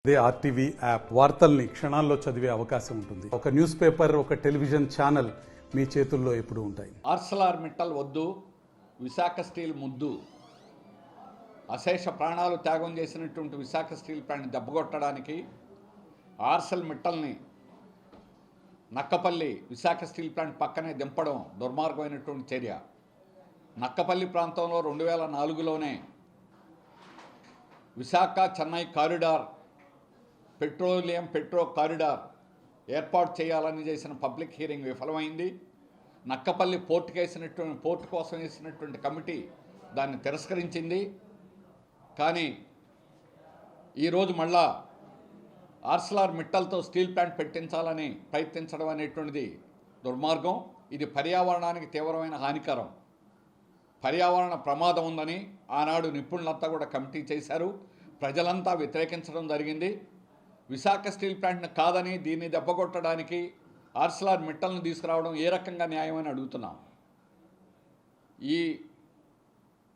ఇదే RTV app వార్తల్ని క్షణాల్లో చదివే అవకాశం ఉంటుంది. ఒక న్యూస్ పేపర్, ఒక టెలివిజన్ ఛానల్ మీ చేతుల్లో ఎప్పుడూ ఉంటాయి. ఆర్సెలర్ మిట్టల్ వద్దు, విశాఖ స్టీల్ ముద్దు. అశేష ప్రాణాలు త్యాగం చేసినటువంటి విశాఖ స్టీల్ ప్లాంట్ దెబ్బగొట్టడానికి ఆర్సెల్ మిట్టల్ని నక్కపల్లి విశాఖ స్టీల్ ప్లాంట్ పక్కనే దింపడం దుర్మార్గమైనటువంటి చర్య. నక్కపల్లి ప్రాంతంలో 2004లోనే Visakha Chennai corridor petro corridor ఏర్పాటు చేయాలని చేసిన పబ్లిక్ హీరింగ్ విఫలమైంది. నక్కపల్లి పోర్టు కోసం వేసినటువంటి కమిటీ దాన్ని తిరస్కరించింది. కానీ ఈరోజు మళ్ళా ఆర్సెలర్ మిట్టల్తో స్టీల్ ప్లాంట్ పెట్టించాలని ప్రయత్నించడం అనేటువంటిది దుర్మార్గం. ఇది పర్యావరణానికి తీవ్రమైన హానికరం. పర్యావరణ ప్రమాదం ఉందని ఆనాడు నిపుణులంతా కూడా కమిటీ చేశారు. ప్రజలంతా వ్యతిరేకించడం జరిగింది. విశాఖ స్టీల్ ప్లాంట్ను కాదని దీన్ని దెబ్బకొట్టడానికి ఆర్సెలర్ మిట్టల్ని తీసుకురావడం ఏ రకంగా న్యాయమని అడుగుతున్నాం. ఈ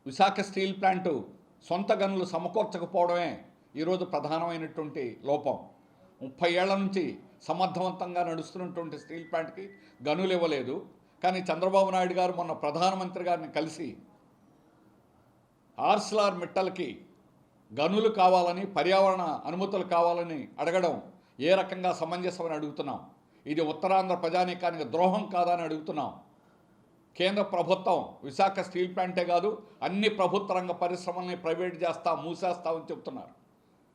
విశాఖ స్టీల్ ప్లాంటు సొంత గనులు సమకూర్చకపోవడమే ఈరోజు ప్రధానమైనటువంటి లోపం. 30 ఏళ్ల నుంచి సమర్థవంతంగా నడుస్తున్నటువంటి స్టీల్ ప్లాంట్కి గనులు ఇవ్వలేదు. కానీ చంద్రబాబు నాయుడు గారు మొన్న ప్రధానమంత్రి గారిని కలిసి ఆర్సెలర్ మిట్టల్కి గనులు కావాలని, పర్యావరణ అనుమతులు కావాలని అడగడం ఏ రకంగా సమంజసమని అడుగుతున్నాం. ఇది ఉత్తరాంధ్ర ప్రజానీకానికి ద్రోహం కాదని అడుగుతున్నాం. కేంద్ర ప్రభుత్వం విశాఖ స్టీల్ ప్లాంటే కాదు, అన్ని ప్రభుత్వ రంగ పరిశ్రమల్ని ప్రైవేట్ మూసేస్తామని చెప్తున్నారు.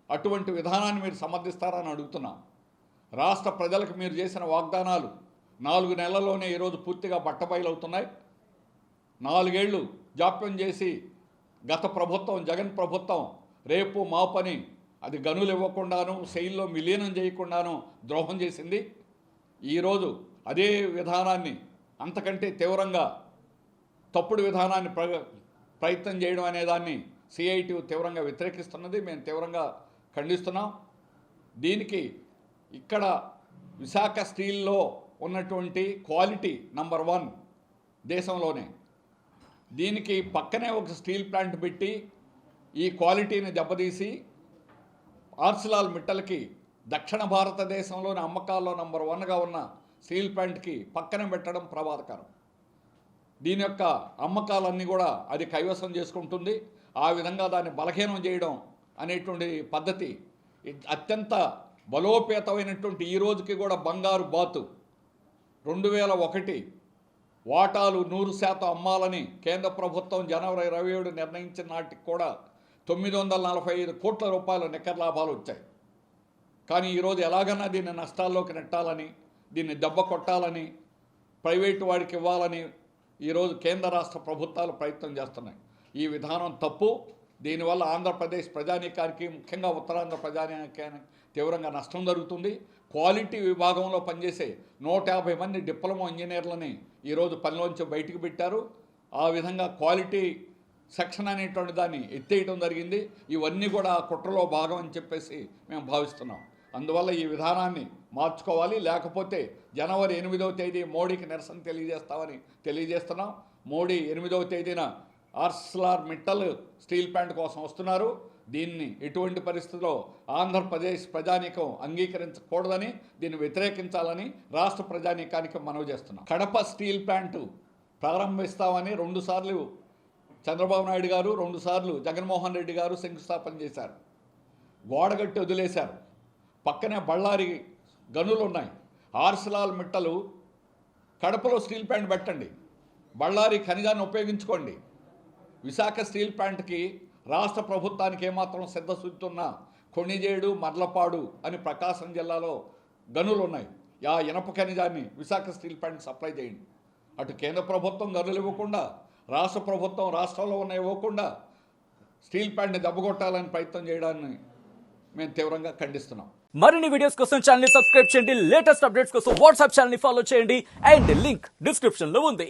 అటువంటి విధానాన్ని మీరు సమర్థిస్తారని అడుగుతున్నాం. రాష్ట్ర ప్రజలకు మీరు చేసిన వాగ్దానాలు 4 నెలల్లోనే ఈరోజు పూర్తిగా బట్టబయలవుతున్నాయి. 4 ఏళ్ళు జాప్యం చేసి గత ప్రభుత్వం, జగన్ ప్రభుత్వం రేపు మాపని అది గనులు ఇవ్వకుండాను, సెయిల్లో విలీనం చేయకుండాను ద్రోహం చేసింది. ఈరోజు అదే విధానాన్ని, అంతకంటే తీవ్రంగా తప్పుడు విధానాన్ని ప్రయత్నం చేయడం అనేదాన్ని సిఐటి తీవ్రంగా వ్యతిరేకిస్తున్నది. మేము తీవ్రంగా ఖండిస్తున్నాం. దీనికి ఇక్కడ విశాఖ స్టీల్లో ఉన్నటువంటి క్వాలిటీ నంబర్ 1 దేశంలోనే. దీనికి పక్కనే ఒక స్టీల్ ప్లాంట్ పెట్టి ఈ క్వాలిటీని దెబ్బతీసి ఆర్సెలర్ మిట్టల్కి దక్షిణ భారతదేశంలోని అమ్మకాల్లో నంబర్ 1గా ఉన్న స్టీల్ ప్లాంట్కి పక్కన పెట్టడం ప్రమాదకరం. దీని యొక్క అమ్మకాలన్నీ కూడా అది కైవసం చేసుకుంటుంది. ఆ విధంగా దాన్ని బలహీనం చేయడం అనేటువంటి పద్ధతి అత్యంత బలోపేతమైనటువంటి ఈ రోజుకి కూడా బంగారు బాతు 2001 వాటాలు 100% అమ్మాలని కేంద్ర ప్రభుత్వం జనవరి 27 నిర్ణయించిన నాటికి కూడా 945 కోట్ల రూపాయల నికర లాభాలు వచ్చాయి. కానీ ఈరోజు ఎలాగన్నా దీన్ని నష్టాల్లోకి నెట్టాలని, దీన్ని దెబ్బ కొట్టాలని, ప్రైవేటు వాడికి ఇవ్వాలని ఈరోజు కేంద్ర రాష్ట్ర ప్రభుత్వాలు ప్రయత్నం చేస్తున్నాయి. ఈ విధానం తప్పు. దీనివల్ల ఆంధ్రప్రదేశ్ ప్రజానీకానికి, ముఖ్యంగా ఉత్తరాంధ్ర ప్రజానీకానికి తీవ్రంగా నష్టం జరుగుతుంది. క్వాలిటీ విభాగంలో పనిచేసే 150 మంది డిప్లొమా ఇంజనీర్లని ఈరోజు పనిలోంచి బయటికి పెట్టారు. ఆ విధంగా క్వాలిటీ సెక్షన్ అనేటువంటి దాన్ని ఎత్తేయడం జరిగింది. ఇవన్నీ కూడా కుట్రలో భాగం అని చెప్పేసి మేము భావిస్తున్నాం. అందువల్ల ఈ విధానాన్ని మార్చుకోవాలి. లేకపోతే జనవరి 8వ తేదీ మోడీకి నిరసన తెలియజేస్తున్నాం. మోడీ 8వ తేదీన ఆర్సెలర్ మిట్టల్ స్టీల్ ప్లాంట్ కోసం వస్తున్నారు. దీన్ని ఎటువంటి పరిస్థితుల్లో ఆంధ్రప్రదేశ్ ప్రజానీకం అంగీకరించకూడదని, దీన్ని వ్యతిరేకించాలని రాష్ట్ర ప్రజానీకానికి మనవి చేస్తున్నాం. కడప స్టీల్ ప్లాంటు ప్రారంభిస్తామని 2 సార్లు చంద్రబాబు నాయుడు గారు, 2 సార్లు జగన్మోహన్ రెడ్డి గారు శంకుస్థాపన చేశారు. గోడగట్టి వదిలేశారు. పక్కనే బళ్ళారి గనులు ఉన్నాయి. ఆర్సెలర్ మిట్టలు కడపలో స్టీల్ ప్లాంట్ పెట్టండి, బళ్ళారి ఖనిజాన్ని ఉపయోగించుకోండి. విశాఖ స్టీల్ ప్లాంట్కి రాష్ట్ర ప్రభుత్వానికి ఏమాత్రం సిద్ధశుద్ధున్న కొణిజేడు, మర్లపాడు అని ప్రకాశం జిల్లాలో గనులు ఉన్నాయి. ఆ ఇనప ఖనిజాన్ని విశాఖ స్టీల్ ప్లాంట్ సప్లై చేయండి. అటు కేంద్ర ప్రభుత్వం గనులు ఇవ్వకుండా, రాష్ట్ర ప్రభుత్వం రాష్ట్రంలో ఉన్న ఇవ్వకుండా స్టీల్ ప్లాంట్ని దెబ్బకొట్టాలని ప్రయత్నం చేయడాన్ని మేము తీవ్రంగా ఖండిస్తున్నాం. మరిన్ని వీడియోస్ కోసం ఛానల్ ని సబ్స్క్రైబ్ చేయండి. లేటెస్ట్ అప్డేట్స్ కోసం వాట్సాప్ ఛానల్ ని ఫాలో చేయండి. అండ్ లింక్ డిస్క్రిప్షన్ లో ఉంది.